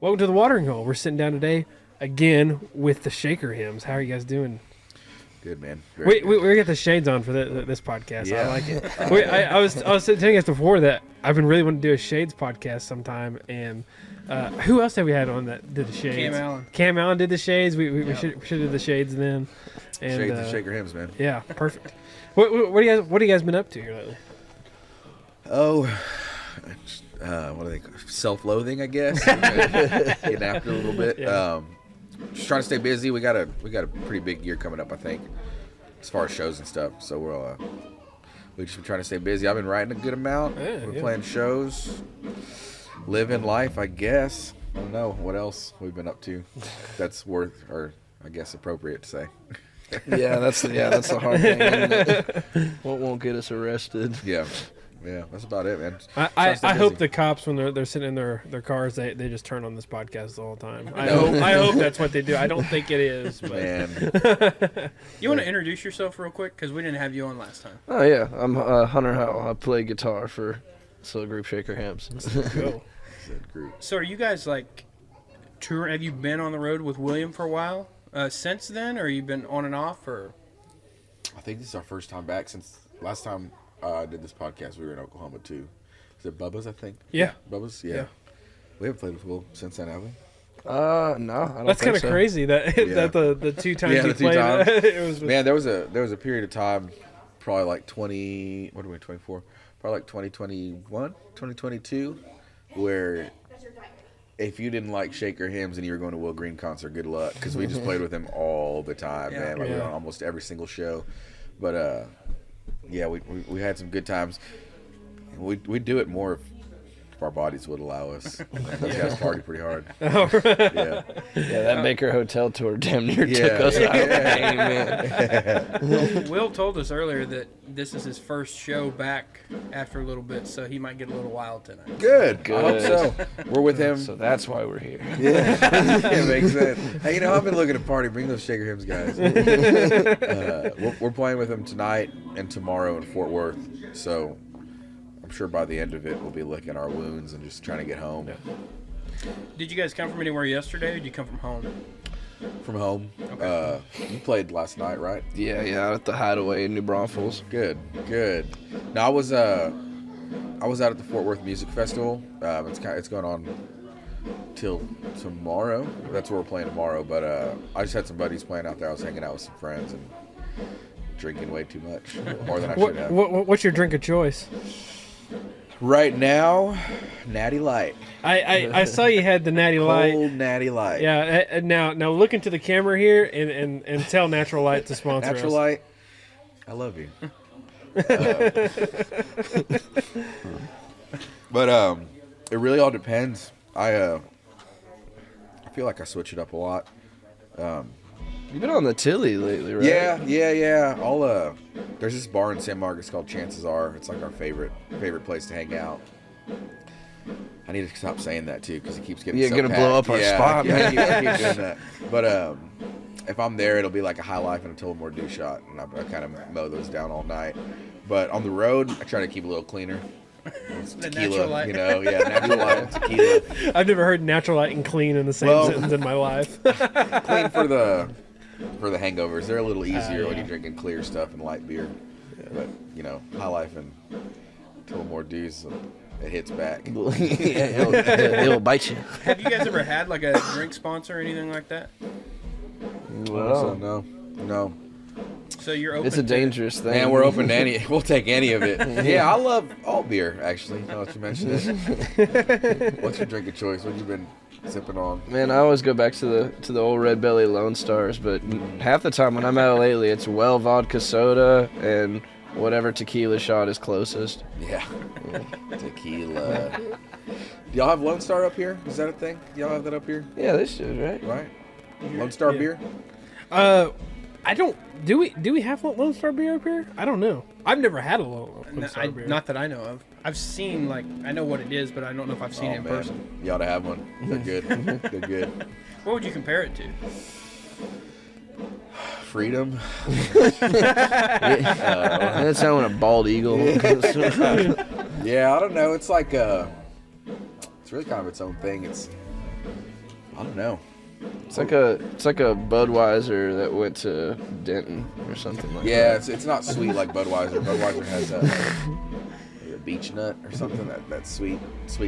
Welcome to the Watering Hole. We're sitting down today again with the Shaker Hymns. How are you guys doing? Good, man. We got the shades on for this podcast. Yeah. I like it. I was telling you guys before that I've been really wanting to do a shades podcast sometime. And who else have we had on that did the shades? Cam Allen did the shades. We should do the shades then. And, Shades and Shaker Hymns, man. Yeah, perfect. What have you guys been up to here lately? Oh, what do they call it? Self-loathing, I guess. Getting after a little bit. Yeah. Just trying to stay busy. We got a pretty big year coming up, I think, as far as shows and stuff. So we just been trying to stay busy. I've been writing a good amount. We're playing shows, living life, I guess. I don't know what else we've been up to. That's worth, or I guess appropriate to say. That's the hard thing. What won't get us arrested? Yeah, that's about it, man. I hope the cops, when they're sitting in their cars, they just turn on this podcast the whole time. I hope that's what they do. I don't think it is, but. Man. You want to introduce yourself real quick, because we didn't have you on last time. Oh yeah, I'm Hunter Howell. I play guitar for the group Shaker Hymns. Cool. So are you guys like touring? Have you been on the road with William for a while since then, or you been on and off? Or I think this is our first time back since last time I did this podcast. We were in Oklahoma too. Is it Bubba's? I think. Yeah. Bubba's. Yeah. We haven't played with Will since then, have we? No, I don't. That's kind of crazy that the two times you played. It was man, there was a period of time, probably like 24, probably like 2021, 2022, where if you didn't like Shaker Hymns and you were going to Will Green concert, good luck, because we just played with him all the time, man. Like we were on almost every single show, but we had some good times. We'd do it more if our bodies would allow us. Those guys party pretty hard. Oh, right. Yeah, that Baker Hotel tour damn near took us out of the game, man. Will told us earlier that this is his first show back after a little bit, so he might get a little wild tonight. Good. I hope so. We're with him. So that's why we're here. Yeah, it makes sense. Hey, I've been looking to party. Bring those Shaker Hymns guys. We're playing with them tonight and tomorrow in Fort Worth, so I'm sure by the end of it, we'll be licking our wounds and just trying to get home. Yeah. Did you guys come from anywhere yesterday, or did you come from home? From home. Okay. You played last night, right? Yeah, at the Hideaway in New Braunfels. Good. Now I was out at the Fort Worth Music Festival. It's going on till tomorrow. That's where we're playing tomorrow. But I just had some buddies playing out there. I was hanging out with some friends and drinking way too much, more than I should have. What's your drink of choice? Right now, Natty Light. I saw you had the Natty Light. Cold Natty Light. Yeah. Now look into the camera here and tell Natural Light to sponsor Natural us. Light, I love you. But it really all depends. I feel like I switch it up a lot. You've been on the Tilly lately, right? Yeah. There's this bar in San Marcos called Chances Are. It's like our favorite place to hang out. I need to stop saying that too because it keeps getting. You're gonna blow up our spot, man. I keep doing that. But if I'm there, it'll be like a High Life and a Tullamore Dew shot, and I kind of mow those down all night. But on the road, I try to keep a little cleaner. It's tequila, Natural Light and tequila. I've never heard Natural Light and clean in the same sentence in my life. Clean for the hangovers. They're a little easier when you're drinking clear stuff and light beer. But High Life and Tullamore Dews, it hits back. It'll bite you. Have you guys ever had like a drink sponsor or anything like that? Well, No. So you're open. It's a dangerous thing. Man, we're open to any. We'll take any of it. Yeah, I love all beer. Actually, now that you mention it. What's your drink of choice? What have you been sipping on? Man, I always go back to the old Red Belly Lonestars, but half the time when I'm out lately, it's well vodka soda and whatever tequila shot is closest. Yeah, tequila. Do y'all have Lonestar up here? Is that a thing? Do y'all have that up here? Yeah, they should, right? Right. Lonestar beer. I don't. Do we have Lone Star beer up here? I don't know. I've never had a Lone Star beer. Not that I know of. I've seen I know what it is, but I don't know if I've seen it in person. You ought to have one. They're good. They're good. What would you compare it to? Freedom. That's sounding a bald eagle. Yeah, I don't know. It's like it's really kind of its own thing. I don't know. It's like a Budweiser that went to Denton or something like that. Yeah, it's not sweet like Budweiser. Budweiser has a beech nut or something, that sweet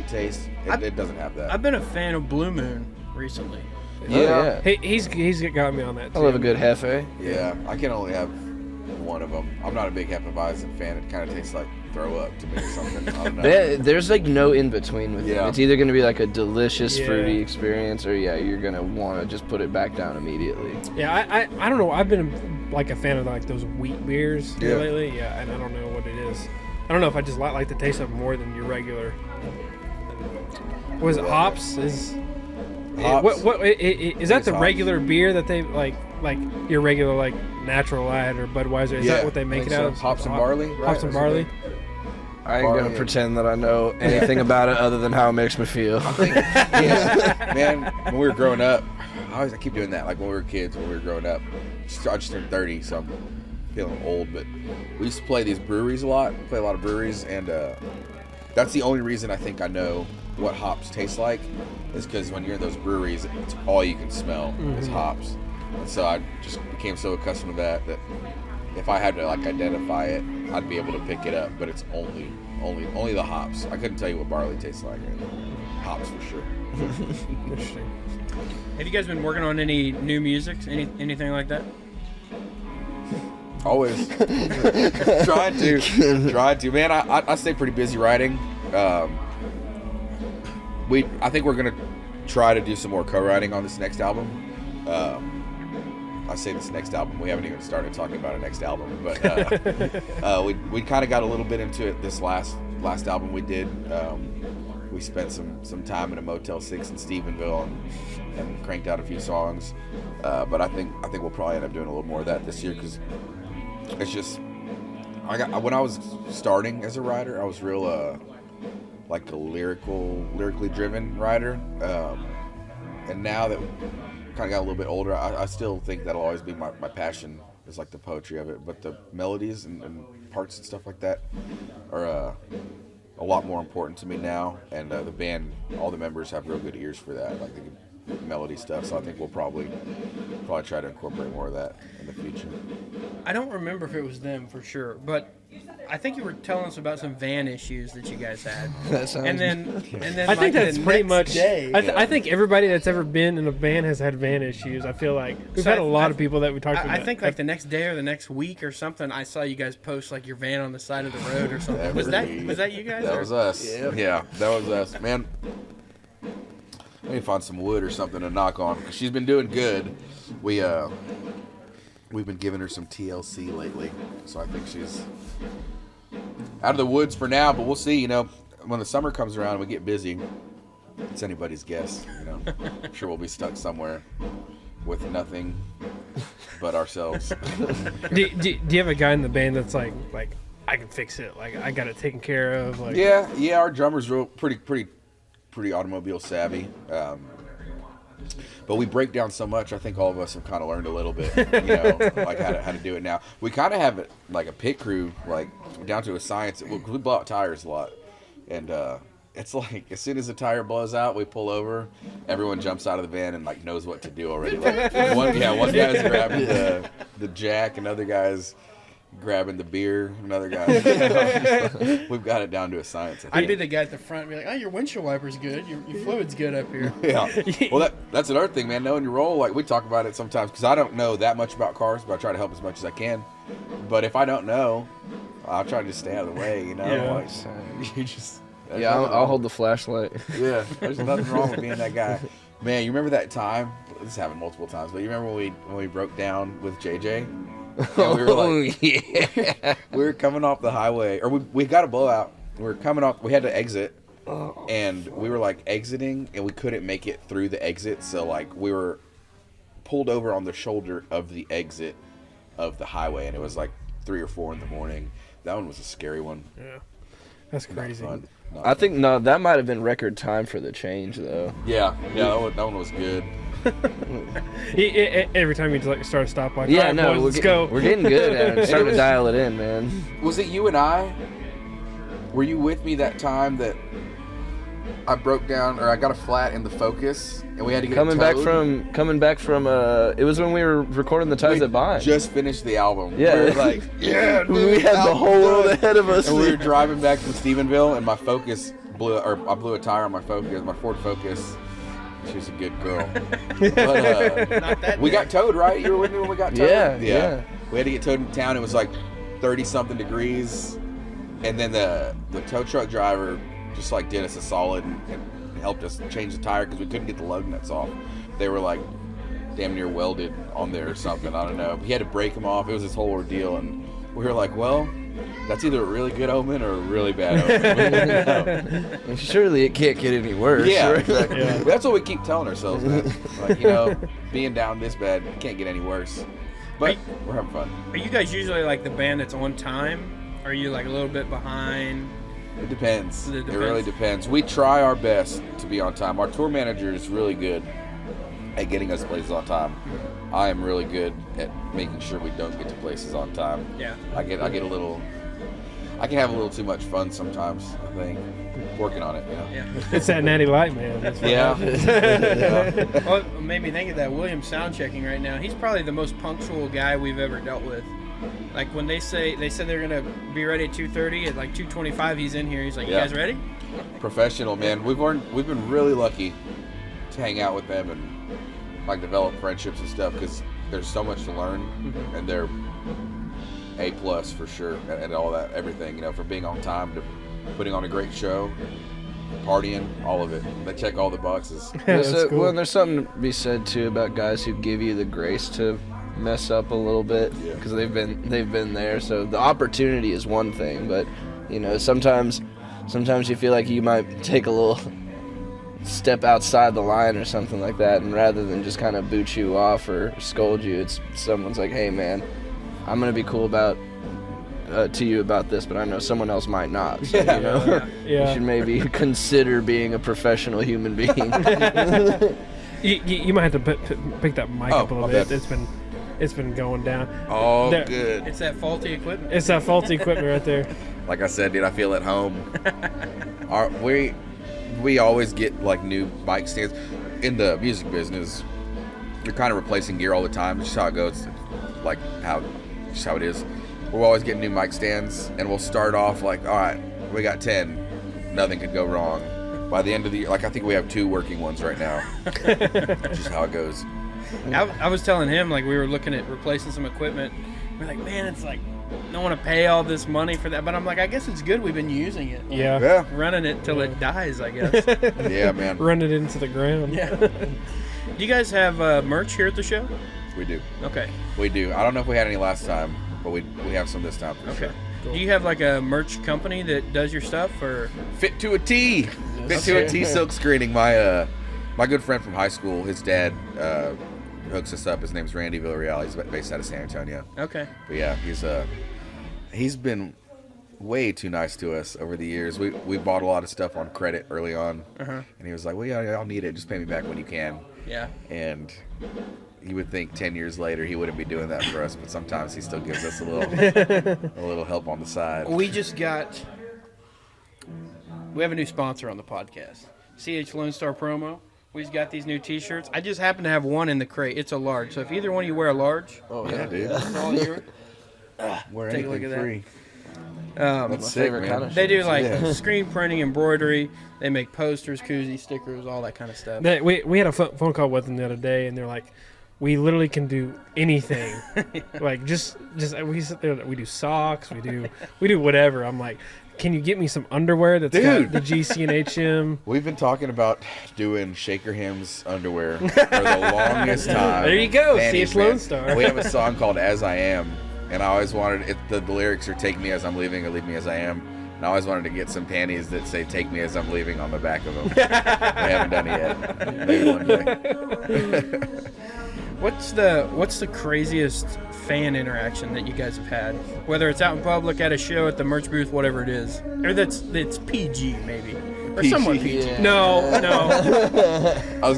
taste. It doesn't have that. I've been a fan of Blue Moon recently. Yeah. He's got me on that too. I love a good Hefe. Yeah, I can only have one of them. I'm not a big Hefeweizen fan. It kind of tastes like throw up to me or something. I don't know. There's like no in between with it. It's either going to be like a delicious fruity Yeah. experience, or you're going to want to just put it back down immediately. Yeah, I don't know. I've been like a fan of like those wheat beers lately. Yeah, and I don't know what it is. I don't know if I just like the taste of it more than your regular. Was it hops? Hops. What is that? The hops. regular beer that they like your regular like Natural Light or Budweiser? Is that what they make it out of? Hops and barley. Hops and barley. I ain't going to pretend that I know anything about it other than how it makes me feel. Man, when we were growing up, I keep doing that. Like when we were kids, when we were growing up. I just turned 30, so I'm feeling old. But we used to play these breweries a lot. Play a lot of breweries, and that's the only reason I think I know what hops taste like. Is because when you're in those breweries, it's all you can smell is hops. And so I just became so accustomed to that if I had to like identify it, I'd be able to pick it up. But it's only the hops. I couldn't tell you what barley tastes like. Hops for sure. Interesting. Have you guys been working on any new music? Anything like that? Always. Tried to. Man, I stay pretty busy writing. I think we're gonna try to do some more co-writing on this next album. I say this next album. We haven't even started talking about a next album, but we kind of got a little bit into it this last album we did. We spent some time in a Motel 6 in Stephenville and cranked out a few songs. But I think we'll probably end up doing a little more of that this year because it's just when I was starting as a writer, I was real like a lyrically driven writer, and now that kind of got a little bit older, I still think that'll always be my passion, is like the poetry of it, but the melodies and parts and stuff like that are a lot more important to me now, and the band, all the members have real good ears for that, like the melody stuff, so I think we'll probably try to incorporate more of that in the future. I don't remember if it was them for sure, but I think you were telling us about some van issues that you guys had. That sounds... And then I think that's the pretty next much. day, I think everybody that's ever been in a van has had van issues. I feel like we've had a lot of people that we talked to. I think like the next day or the next week or something, I saw you guys post like your van on the side of the road or something. Was that you guys? That was us. Yeah, that was us, man. I need to find some wood or something to knock on, because she's been doing good. We've been giving her some TLC lately, so I think she's out of the woods for now, but we'll see. When the summer comes around and we get busy, it's anybody's guess. I'm sure we'll be stuck somewhere with nothing but ourselves. do you have a guy in the band that's like I can fix it, like I got it taken care of? Like Yeah. Our drummer's pretty automobile savvy. But we break down so much, I think all of us have kind of learned a little bit, like how to do it now. We kind of have it like a pit crew, like down to a science. We blow out tires a lot, and it's like as soon as the tire blows out, we pull over. Everyone jumps out of the van and like knows what to do already. Like one guy's grabbing the jack, another guy's grabbing the beer, another guy. We've got it down to a science. I'd be the guy at the front and be like, oh, your windshield wiper's good. Your fluid's good up here. Yeah. Well, that's another thing, man. Knowing your role, like we talk about it sometimes, because I don't know that much about cars, but I try to help as much as I can. But if I don't know, I'll try to just stay out of the way, Yeah. Like, you just... I'll hold the flashlight. Yeah, there's nothing wrong with being that guy. Man, you remember that time? This happened multiple times, but you remember when we broke down with JJ? And we were like, yeah. we were coming off the highway, or we got a blowout. We were coming off. We had to exit, and we were like exiting, and we couldn't make it through the exit. So like we were pulled over on the shoulder of the exit of the highway, and it was like 3 or 4 in the morning. That one was a scary one. Yeah, that's crazy. Not fun. I think that might have been record time for the change though. Yeah, that one was good. Every time you like start a stopwatch, Yeah, right, no, boys, let's go. We're getting good at it. Starting to dial it in, man. Was it you and I? Were you with me that time that I broke down, or I got a flat in the Focus, and we had to get coming it back towed. from it was when we were recording the Ties That Bind. Just finished the album. Yeah. We were like, yeah, dude, we had the whole world done. ahead of us. And we were driving back from Stephenville, and my Focus I blew a tire on my Focus, my Ford Focus. She's a good girl. But we got towed, right? You were with me when we got towed? Yeah. We had to get towed into town. It was like 30-something degrees. And then the tow truck driver just like did us a solid and helped us change the tire because we couldn't get the lug nuts off. They were like damn near welded on there or something. I don't know. He had to break them off. It was this whole ordeal. And we were like, well, that's either a really good omen or a really bad omen. And surely it can't get any worse. Yeah, right? exactly. Yeah. That's what we keep telling ourselves, man. Like, being down this bad, it can't get any worse. But we're having fun. Are you guys usually like the band that's on time? Or are you like a little bit behind? It depends. It really depends. We try our best to be on time. Our tour manager is really good at getting us places on time. I am really good at making sure we don't get to places on time. Yeah. I can have a little too much fun sometimes, I think. Working on it, Yeah. It's that natty light, man. That's what happens. Yeah. Well, it made me think of that. William sound checking right now. He's probably the most punctual guy we've ever dealt with. Like when they said they're gonna be ready at 2:30, at like 2:25 he's in here. He's like, "You guys ready?" Professional, man. We've been really lucky to hang out with them and like develop friendships and stuff because there's so much to learn, and they're A+ for sure and all that, everything, from being on time to putting on a great show, partying, all of it. They check all the boxes. Cool. Well, there's something to be said too about guys who give you the grace to mess up a little bit because they've been there. So the opportunity is one thing, but sometimes you feel like you might take a little step outside the line or something like that, and rather than just kind of boot you off or scold you, it's someone's like, hey man, I'm gonna be cool to you about this, but I know someone else might not, so you should maybe consider being a professional human being. You might have to pick that mic up a little bit. It's been going down. Oh, good. It's that faulty equipment. It's that faulty equipment right there. Like I said, dude, I feel at home. We always get like new mic stands. In the music business, you're kind of replacing gear all the time. It's just how it goes. Like how it is. We'll always get new mic stands, and we'll start off like, all right, we got 10. Nothing could go wrong. By the end of the year, like I think we have 2 working ones right now. That's just how it goes. I was telling him, like, we were looking at replacing some equipment. We're like, man, it's like, I don't want to pay all this money for that. But I'm like, I guess it's good we've been using it. Yeah. Running it till it dies, I guess. Yeah, man. Run it into the ground. Yeah. Do you guys have merch here at the show? We do. Okay. We do. I don't know if we had any last time, but we have some this time for sure. Cool. Do you have like a merch company that does your stuff, or Fit to a T? Fit to a T silk screening. My good friend from high school, his dad hooks us up. His name's Randy Villarreal. He's based out of San Antonio. Okay. But yeah, he's been way too nice to us over the years. We bought a lot of stuff on credit early on, and he was like, "Well, yeah, I'll need it. Just pay me back when you can." Yeah. And you would think 10 years later he wouldn't be doing that for us, but sometimes he still gives us a little help on the side. We have a new sponsor on the podcast. CH Lonestar promo. We just got these new T-shirts. I just happen to have one in the crate. It's a large. So if either one of you wear a large, Yeah, dude. that's all yours. Wear Take a look anything at that. free. My favorite kind of They do like screen printing, embroidery. They make posters, koozies, stickers, all that kind of stuff. We had a phone call with them the other day, and they're like, we literally can do anything. Like just we sit there, we do socks, we do whatever. I'm like, can you get me some underwear that's got the GC and HM? We've been talking about doing Shaker Hymns underwear for the longest time. There you go, Panties, CH man. Lonestar. We have a song called As I Am, and I always wanted the lyrics are Take Me As I'm Leaving or Leave Me As I Am. And I always wanted to get some panties that say Take Me As I'm Leaving on the back of them. We haven't done it yet. Maybe one day. What's the craziest fan interaction that you guys have had? Whether it's out in public, at a show, at the merch booth, whatever it is. Or that's PG maybe. Or somewhat PG. Yeah. No.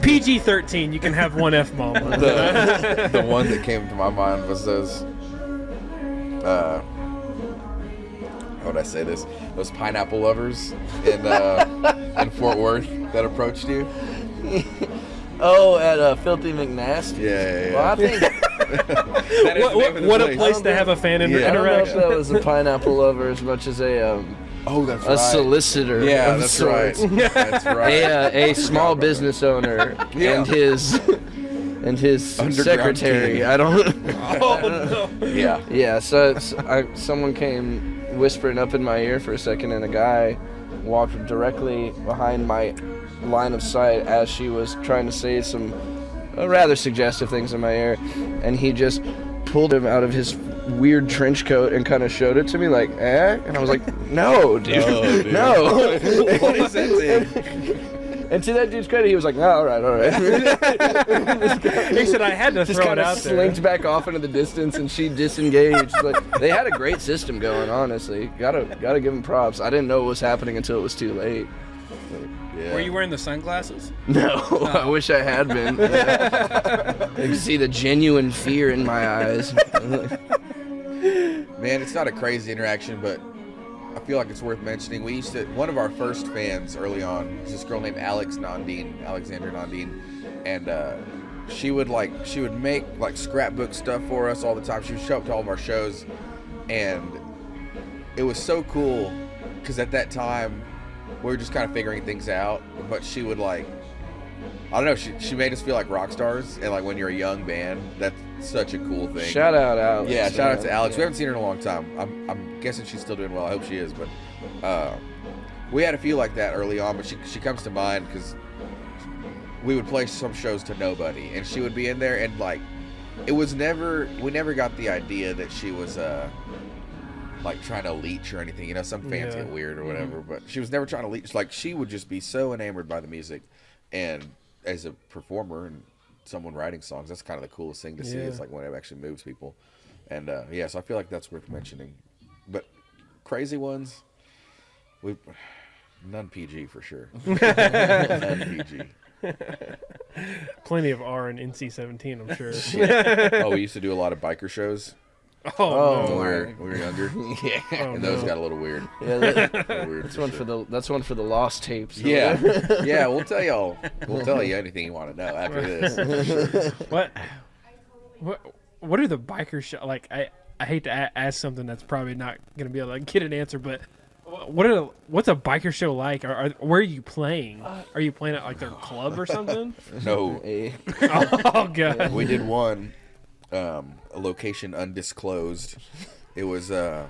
PG-13. You can have one F-bomb. The one that came to my mind was those would I say this? Those pineapple lovers in Fort Worth that approached you. Oh, at Filthy McNasty. Yeah. Well, I think What a place to have a fan I don't know if interaction. that was a pineapple lover as much as a That's a solicitor. Yeah, of that's sorts. right. That's right. A small business owner Yeah. and his Underground secretary. king. I don't. Oh no. Yeah. Yeah. So someone came whispering up in my ear for a second, and a guy walked directly behind my line of sight as she was trying to say some rather suggestive things in my ear, and he just pulled him out of his weird trench coat and kind of showed it to me like, and I was like, no, dude, no. What is that thing? And to that dude's credit, he was like, all right. He said I had to Just throw kind it of out there. slinked back off into the distance, and she disengaged. But they had a great system going, honestly. Gotta give them props. I didn't know what was happening until it was too late. Yeah. Were you wearing the sunglasses? No, I wish I had been. You can see the genuine fear in my eyes. Man, it's not a crazy interaction, but I feel like it's worth mentioning. One of our first fans early on was this girl named Alexandra Nandine, and she would make like scrapbook stuff for us all the time. She would show up to all of our shows, and it was so cool because at that time we were just kind of figuring things out. But she would I don't know, she made us feel like rock stars, and like when you're a young band, that's such a cool thing. Shout out, Alex. Yeah, shout out to Alex. Yeah. We haven't seen her in a long time. I'm guessing she's still doing well. I hope she is. But we had a few like that early on. But she comes to mind because we would play some shows to nobody, and she would be in there, and like we never got the idea that she was like trying to leech or anything. You know, some fans get weird or whatever, but she was never trying to leech. Like she would just be so enamored by the music, and as a performer and someone writing songs, that's kind of the coolest thing to see. Is like when it actually moves people. And so I feel like that's worth mentioning. But crazy ones, none PG for sure. None PG. Plenty of R and NC-17, I'm sure. Oh, we used to do a lot of biker shows Oh, when no. we were younger, Yeah. Oh, and those no. got a little weird. Yeah, Weird that's one for the lost tapes. Yeah, yeah. We'll tell you anything you want to know after this. What are the biker show like? I hate to ask something that's probably not gonna be able to get an answer, but what's a biker show like? Where are you playing? Are you playing at like their club or something? No, Hey. Oh god. we did one, a location undisclosed. It was I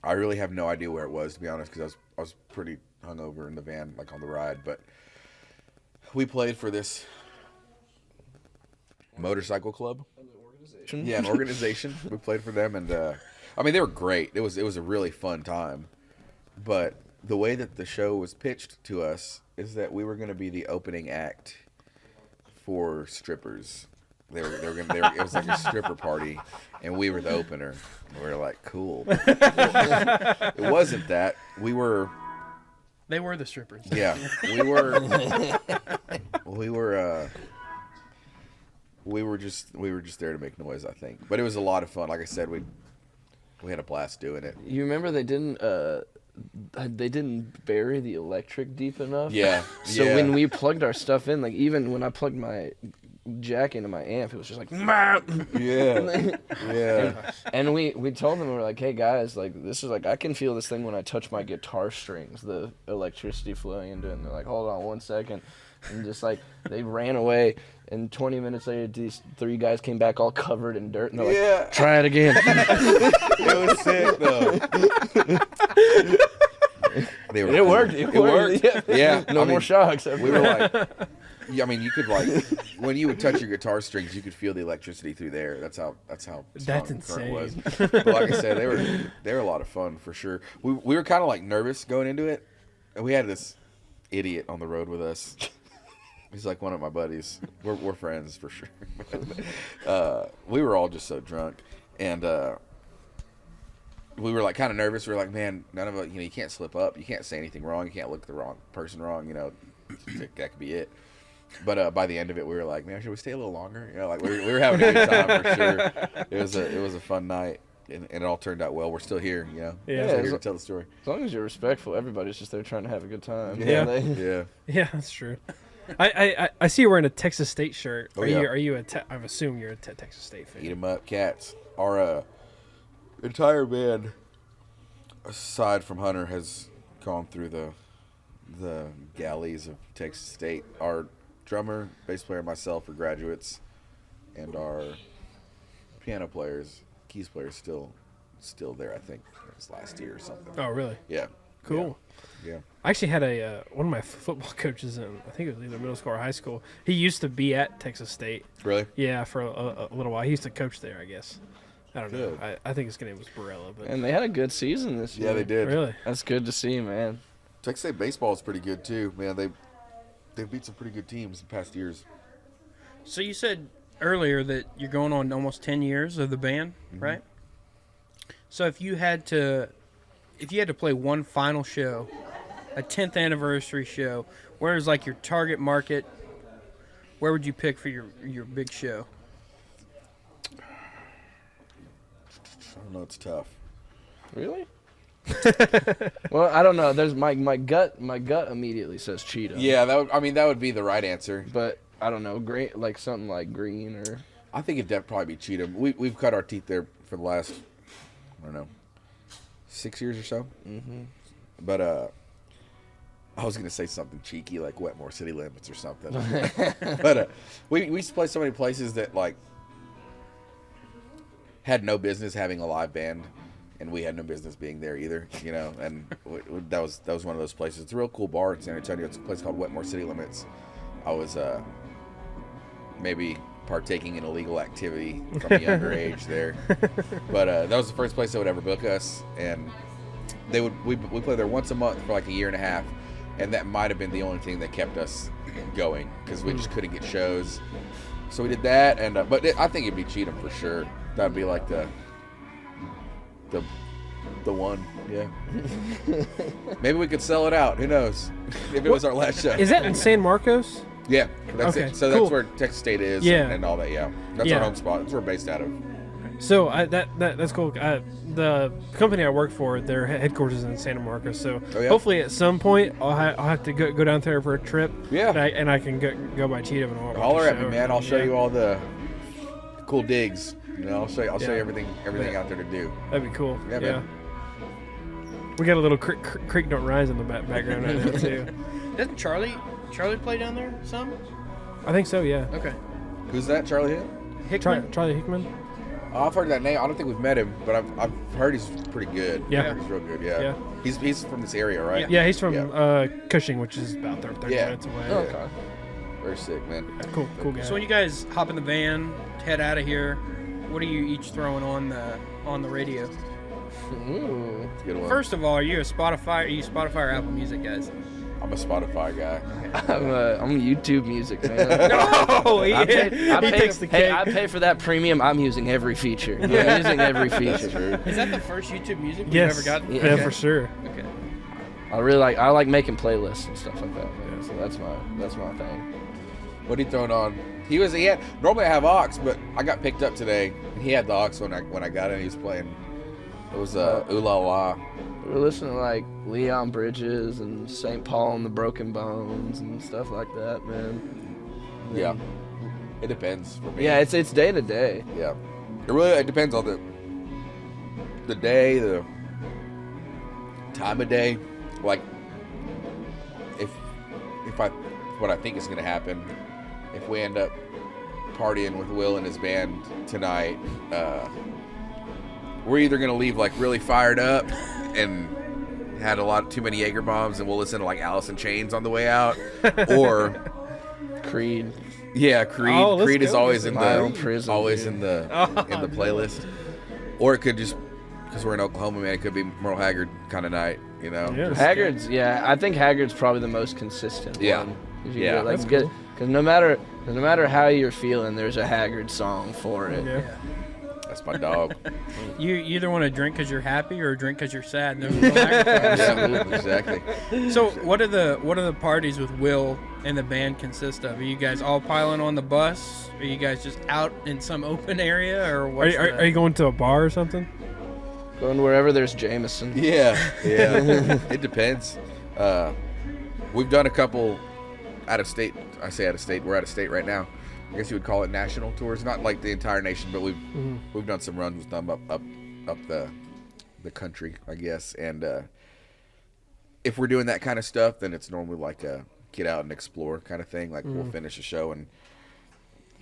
really have no idea where it was, to be honest, because I was pretty hungover in the van, like on the ride. But we played for this motorcycle club. Yeah, an organization. We played for them, and I mean they were great. It was a really fun time. But the way that the show was pitched to us is that we were going to be the opening act for strippers. It was like a stripper party, and we were the opener. We were like, cool. It wasn't that. They were the strippers. Yeah, we were just there to make noise, I think. But it was a lot of fun. Like I said, we had a blast doing it. You remember they didn't bury the electric deep enough? Yeah. So yeah. when we plugged our stuff in, like even when I plugged my jack into my amp, it was just like Yeah. And we told them, we were like, hey guys, like this is like I can feel this thing when I touch my guitar strings, the electricity flowing into it. And they're like, hold on 1 second. And just like they ran away, and 20 minutes later these 3 guys came back all covered in dirt, and they're like, Yeah. try it again. It was sick though. It worked. It worked. Yeah. No more shocks. We were like, yeah, I mean, you could like, when you would touch your guitar strings, you could feel the electricity through there. That's how strong That's the current was. insane. But like I said, they were a lot of fun for sure. We were kind of like nervous going into it, and we had this idiot on the road with us. He's like one of my buddies. We're friends for sure. We were all just so drunk, and we were like kind of nervous. We were like, man, none of us, you can't slip up. You can't say anything wrong. You can't look the wrong person wrong. That could be it. But by the end of it, we were like, man, should we stay a little longer? Like we were having a good time for sure. It was a fun night. and it all turned out well. We're still here, you know. Yeah. Still here to tell the story. As long as you're respectful, everybody's just there trying to have a good time. Yeah. Yeah. Yeah, that's true. I see you're wearing a Texas State shirt. Oh, yeah. Are you I assume you're a Texas State fan. Eat 'em up, cats. Our entire band, aside from Hunter, has gone through the galleys of Texas State. Our drummer, bass player, and myself are graduates, and our piano players, keys players, still there. I think it was last year or something. Oh, really? Yeah. Cool. Yeah. I actually had one of my football coaches in, I think it was either middle school or high school. He used to be at Texas State. Really? Yeah, for a little while. He used to coach there, I guess. I don't Good. know. I think his name was Barella. But And they had a good season this year. Yeah, they did. really? That's good to see, man. Texas State baseball is pretty good too, man. They've beat some pretty good teams in past years. So you said earlier that you're going on almost 10 years of the band, right? So if you had to play one final show, a 10th anniversary show, where is like your target market? Where would you pick for your big show? I don't know, it's tough. Really? Well, I don't know. There's my gut immediately says Cheetah. Yeah, that would be the right answer. But I don't know, great, like something like Green or. I think it'd probably be Cheetah. We've cut our teeth there for the last, I don't know, 6 years or so. Mm-hmm. But I was gonna say something cheeky like Wetmore City Limits or something. But we used to play so many places that like had no business having a live band, and we had no business being there either, you know. And that was one of those places. It's a real cool bar in San Antonio. It's a place called Wetmore City Limits. I was maybe partaking in illegal activity from a younger age there, but that was the first place they would ever book us, and we played there once a month for like a year and a half, and that might have been the only thing that kept us going because we just couldn't get shows. So we did that, and I think it'd be Cheatham for sure. That'd be like the one, yeah. Maybe we could sell it out. Who knows? If it was our last show. Is that in San Marcos? Yeah, that's Okay, it. So cool. that's where Texas State is, Yeah. and all that. Yeah, that's Yeah. our home spot. That's where we're based out of. So that's cool. The company I work for, their headquarters is in Santa Marcos. So Oh, yeah? hopefully at some point I'll have to go down there for a trip. Yeah. And I can go by Cheetah and watch Holler the at me, show. man. I'll show Yeah. you all the cool digs. You know, I'll show you Yeah. everything out there to do. That'd be cool. Yeah, man. We got a little creek don't rise in the background right now too. Doesn't Charlie play down there some? I think so. Yeah. Okay. Who's that? Charlie Hill? Hickman? Charlie Hickman. Oh, I've heard that name. I don't think we've met him, but I've heard he's pretty good. Yeah. I've heard he's real good. Yeah. Yeah. He's from this area, right? Yeah, he's from Yeah. Cushing, which is about 30 Yeah. minutes away. Oh, okay. Very sick, man. Cool guy. So when you guys hop in the van, head out of here, what are you each throwing on the radio? Ooh. It's a good one. First of all, are you Spotify or Apple Music guys? I'm a Spotify guy. I'm YouTube music, man. Oh, I pay, takes the hey, cake. I pay for that premium. I'm using every feature. I'm using every feature. Is that the first YouTube music Yes. you've ever gotten? Yeah, Okay. for sure. Okay. I like making playlists and stuff like that, man. So that's my thing. What are you throwing on? He had normally I have aux, but I got picked up today, and he had the aux when I got in. He was playing. It was Ooh La La. We were listening to like Leon Bridges and St. Paul and the Broken Bones and stuff like that, man. Yeah. It depends for me. Yeah, it's day to day. Yeah. It depends on the day, the time of day. Like if what I think is gonna happen, if we end up partying with Will and his band tonight, we're either gonna leave like really fired up and had too many Jaeger bombs, and we'll listen to like Alice in Chains on the way out, or Creed. yeah, Creed. Oh, let's Creed is go. always in My the Own Prison, always dude. in the playlist, or it could just because we're in Oklahoma, man. It could be Merle Haggard kind of night, you know. Yeah. Just- Haggard's, yeah, I think Haggard's probably the most consistent Yeah. one. If you Yeah. get, like, That's get, cool. because no matter how you're feeling, there's a Haggard song for it. Yeah. That's my dog. You either want to drink because you're happy or drink because you're sad. There's no sacrifice. Yeah, exactly. So what are the parties with Will and the band consist of? Are you guys all piling on the bus? Are you guys just out in some open area, or what's Are you going to a bar or something? Going wherever there's Jameson. Yeah. It depends. We've done a couple out of state. I say out of state. We're out of state right now. I guess you would call it national tours. Not like the entire nation, but we've done some runs with them up the country, I guess. And if we're doing that kind of stuff, then it's normally like a get out and explore kind of thing. Like we'll finish a show and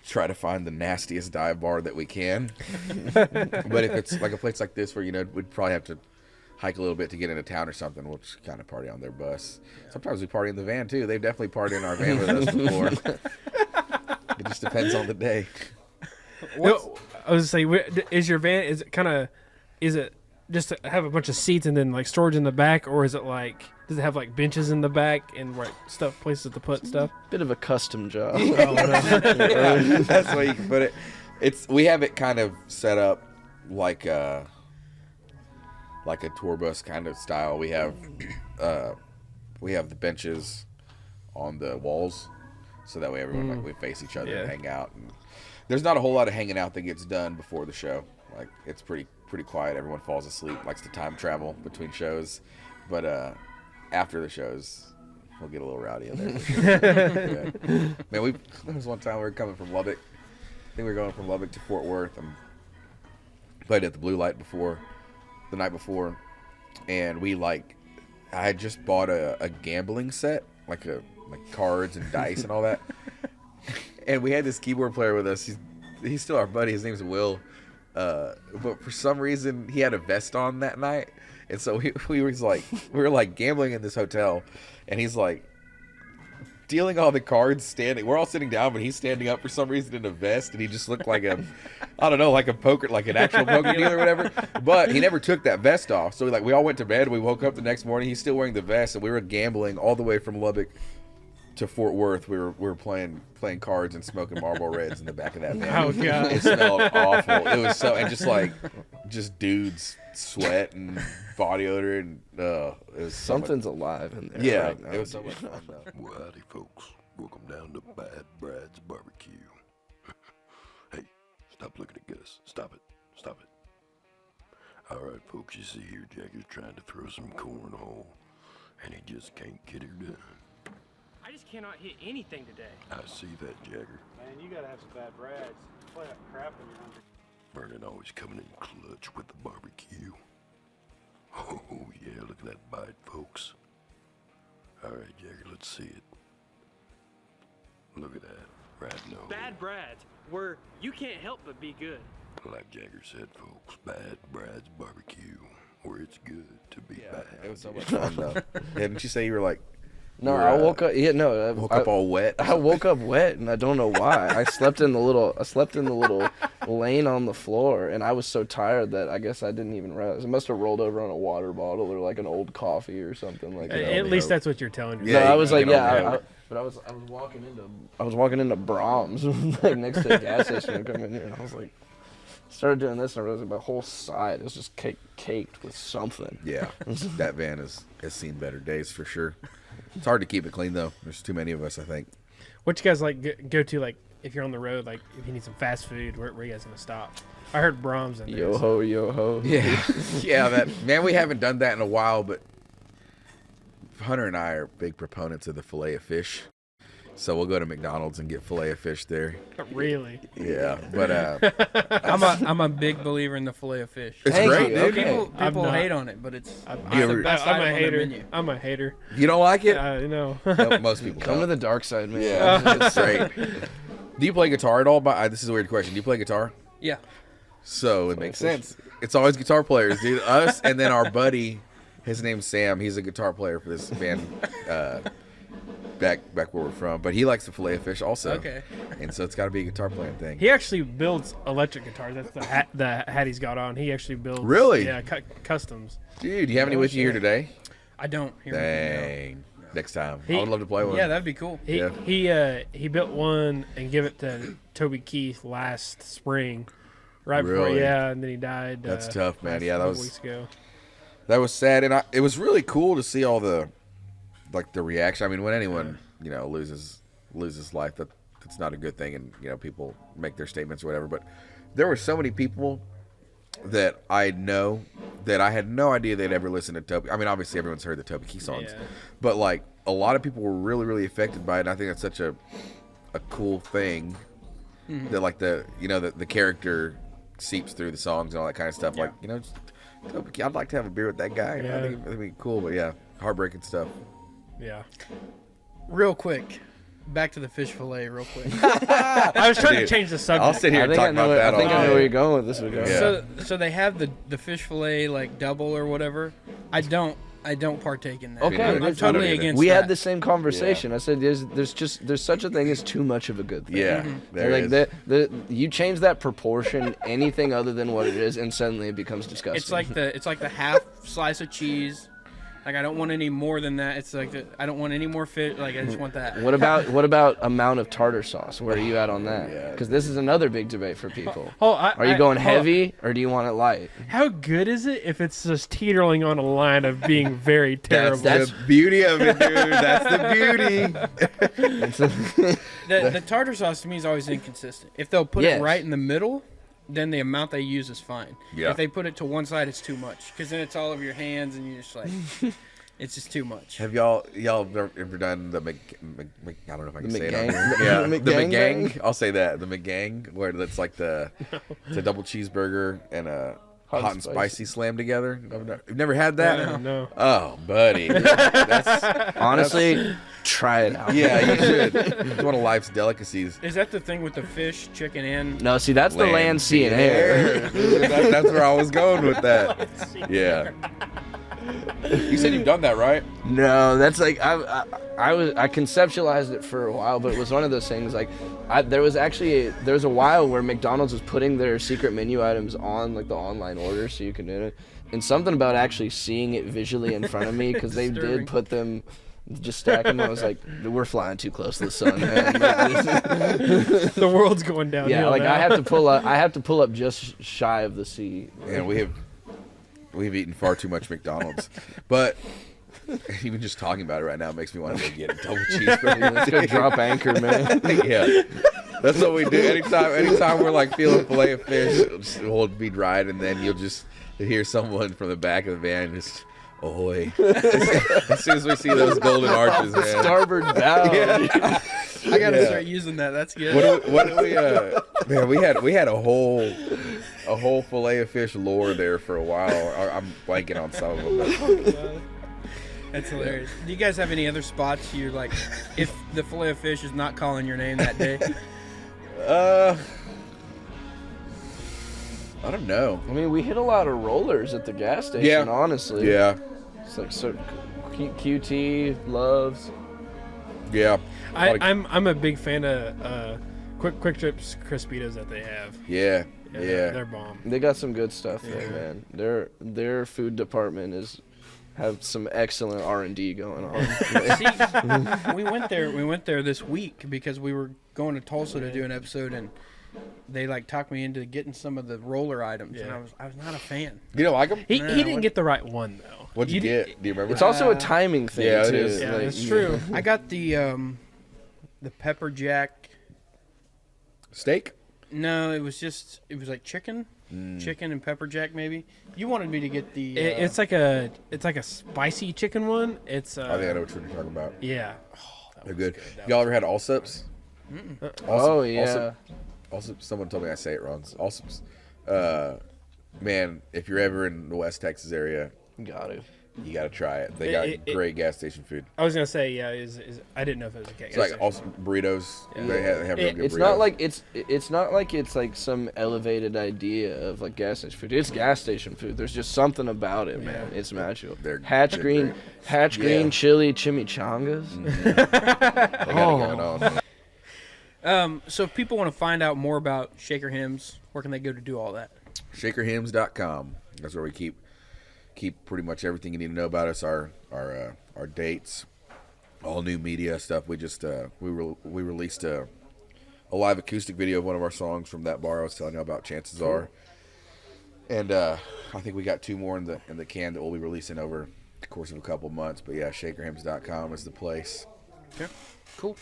try to find the nastiest dive bar that we can. But if it's like a place like this where, you know, we'd probably have to hike a little bit to get into town or something, we'll just kind of party on their bus. Sometimes we party in the van too. They've definitely partied in our van with us before. It just depends on the day. No, I was gonna say, is your van, is it just to have a bunch of seats and then like storage in the back, or is it like, does it have like benches in the back and like places to put stuff? Bit of a custom job. That's the way you can put it. We have it kind of set up like a tour bus kind of style. We have the benches on the walls, so that way everyone like we face each other and hang out. And there's not a whole lot of hanging out that gets done before the show. Like it's pretty quiet. Everyone falls asleep, likes to time travel between shows, but after the shows, we'll get a little rowdy in there. For sure. Yeah. Man, there was one time we were coming from Lubbock. I think we were going from Lubbock to Fort Worth, and played at the Blue Light the night before, and I had just bought a gambling set, like cards and dice and all that. And we had this keyboard player with us. He's still our buddy. His name's Will. But for some reason he had a vest on that night, and so we were like gambling in this hotel, and he's like dealing all the cards standing. We're all sitting down, but he's standing up for some reason in a vest, and he just looked like like a poker, like an actual poker dealer or whatever. But he never took that vest off. So we all went to bed. We woke up the next morning. He's still wearing the vest, and we were gambling all the way from Lubbock to Fort Worth. We were playing cards and smoking Marlboro Reds in the back of that van. Oh god, it smelled awful. It was and just dudes sweat and body odor, and it was Something's alive in there. Yeah, right now. it was so much fun though. Well, howdy, folks. Welcome down to Bad Brad's Barbecue. Hey, stop looking at Gus. Stop it. All right, folks, you see here, Jagger's trying to throw some cornhole, and he just can't get her done. I just cannot hit anything today. I see that, Jagger. Man, you gotta have some bad brads. Play that crap when you're hungry. Vernon always coming in clutch with the barbecue. Oh, yeah, look at that bite, folks. All right, Jagger, let's see it. Look at that. Right nose. Bad Brads, where you can't help but be good. Like Jagger said, folks, Bad Brad's Barbecue, where it's good to be bad. It was so much fun though. Didn't you say you were like? No, I woke up. Yeah, no, Woke up all wet. I woke up wet, and I don't know why. I slept in the little lane on the floor, and I was so tired that I guess I didn't even realize. I must have rolled over on a water bottle or like an old coffee or something like that. At least that's what you're telling me. Yeah, No, I was like, I was walking into Brahms, like next to the gas station, and come in here, and I was like, started doing this, and I realized my whole side is just caked with something. Yeah, that van has seen better days for sure. It's hard to keep it clean though. There's too many of us, I think. What you guys like go to, like if you're on the road, like if you need some fast food, where you guys gonna stop? I heard Brahms in there. Yo ho. Yeah, yeah. Man, we haven't done that in a while, but Hunter and I are big proponents of the fillet of fish. So we'll go to McDonald's and get fillet of fish there. Really? Yeah, but I'm a big believer in the fillet of fish. it's Thank great, you. dude. Okay. People hate on it, but it's I'm ever- a best item on the hater. menu. I'm a hater. You don't like it? You know. No, most people Come to don't. the dark side, man. Yeah, it's great. Do you play guitar at all? This is a weird question. Do you play guitar? Yeah. So it makes sense. It's always guitar players, dude. Us and then our buddy, his name's Sam. He's a guitar player for this band back where we're from. But he likes the fillet of fish also. Okay. And so it's got to be a guitar playing thing. He actually builds electric guitars. That's the hat he's got on. He actually builds. Really? Yeah, customs. Dude, do you have any with you here today? I don't. Dang. Next time. I He- would love to play one. Yeah, that'd be cool. He built one and gave it to Toby Keith last spring, right before Really? and then he died. That's tough, man. last Yeah, that couple was weeks ago. That was sad, and it was really cool to see all the reaction. I mean, when anyone loses life, that's not a good thing, and people make their statements or whatever. But there were so many people that I know that I had no idea they'd ever listened to Toby. I mean, obviously everyone's heard the Toby Keith songs, but like a lot of people were really, really affected by it. And I think that's such a cool thing that like the character seeps through the songs and all that kind of stuff. Like, Toby Keith, I'd like to have a beer with that guy. Yeah. I think it'd be cool, but yeah, heartbreaking stuff. Yeah. Real quick, back to the fish fillet. Real quick. I was trying to change the subject. I'll sit here and talk about that all I think I know day. where you're going with this one. Yeah. So they have the fish fillet like double or whatever. I don't partake in that. Okay, I'm that's totally fine. against We that. had the same conversation. I said there's such a thing as too much of a good thing. Yeah, there like is. you change that proportion anything other than what it is, and suddenly it becomes disgusting. It's like the half slice of cheese. Like I don't want any more than that. It's like I don't want any more fish. Like I just want that. What about amount of tartar sauce? Where are you at on that? Yeah. Because this is another big debate for people. Are you going heavy or do you want it light? How good is it if it's just teetering on a line of being very terrible? That's the beauty of it, dude. That's the beauty. The tartar sauce to me is always inconsistent. If they'll put it right in the middle, then the amount they use is fine. Yeah. If they put it to one side, it's too much because then it's all over your hands and you're just like, it's just too much. Have y'all ever done the I don't know if I can say it on McGang? here. Yeah, The the McGang? McGang. I'll say that, the McGang, where that's like it's a double cheeseburger and a hot and spicy slammed together. You've never had that? No. Oh, buddy. That's, Honestly, try it out. yeah, you should. It's one of life's delicacies. Is that the thing with the fish, chicken, and No, see, that's the land, sea, and air. That's where I was going with that. Yeah. You said you've done that, right? No, that's like I conceptualized it for a while, but it was one of those things like there was a while where McDonald's was putting their secret menu items on like the online order so you can do it, and something about actually seeing it visually in front of me because they did put them. Just stack them. I was like, we're flying too close to the sun, man. The world's going down. Yeah, like now. I have to pull up just shy of the sea. And we've eaten far too much McDonald's, but even just talking about it right now makes me want to go get a double cheeseburger. Let's go drop anchor, man. Yeah, that's what we do. Anytime we're like feeling fillet of fish, we'll be right, and then you'll hear someone from the back of the van just. Ahoy. As soon as we see those golden arches, man. Starboard bow. Yeah. I gotta start using that. That's good. What do we man, we had a whole fillet of fish lore there for a while. I'm blanking on some of them. That's hilarious. Do you guys have any other spots you're like, if the fillet of fish is not calling your name that day? I don't know. I mean, we hit a lot of rollers at the gas station, honestly. Yeah. It's like so QT, Loves. Yeah. I'm a big fan of Quick Trip's Crispitos that they have. Yeah. They're bomb. They got some good stuff there, man. Their food department have some excellent R&D going on. See, we went there this week because we were going to Tulsa to do an episode, and they like talked me into getting some of the roller items, and I was not a fan. You don't like them? He didn't get the right one though. What'd you get? Do you remember? It's also a timing thing, yeah, it too. is. Yeah, Like, it's true. I got the pepper jack. Steak? No, it was like chicken and pepper jack maybe. You wanted me to get the. It's like a spicy chicken one. It's. I think I know what you're talking about. Yeah. They're good. Y'all ever had Allsups? Oh, yeah. Also, someone told me I say it wrong. Allsups. Man, if you're ever in the West Texas area, Got it. you got to try it. They got great gas station food. I was gonna say I didn't know if it was a cake. It's like also burritos. Yeah. They have real good It's burritos. not like it's like some elevated idea of like gas station food. It's gas station food. There's just something about it, man. It's magical. They're green chili chimichangas. They got it going on. So if people want to find out more about Shaker Hymns, where can they go to do all that? ShakerHymns.com. That's where we keep pretty much everything you need to know about us. Our dates, all new media stuff. We just we released a live acoustic video of one of our songs from that bar I was telling you about. Chances are, and I think we got 2 more in the can that we'll be releasing over the course of a couple months. But yeah, ShakerHymns.com is the place. Cool.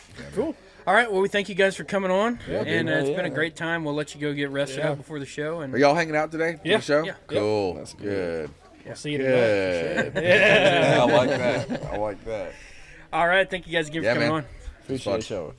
All right. Well, we thank you guys for coming on, and it's been a Yeah. great time. We'll let you go get rested up before the show. And Are y'all hanging out today? For Yeah. the show? Yeah. Cool. That's good. We'll see you tonight. Good. For sure. Yeah. I like that. I like that. all right. Thank you guys again for Yeah, coming man. on. Appreciate y'all.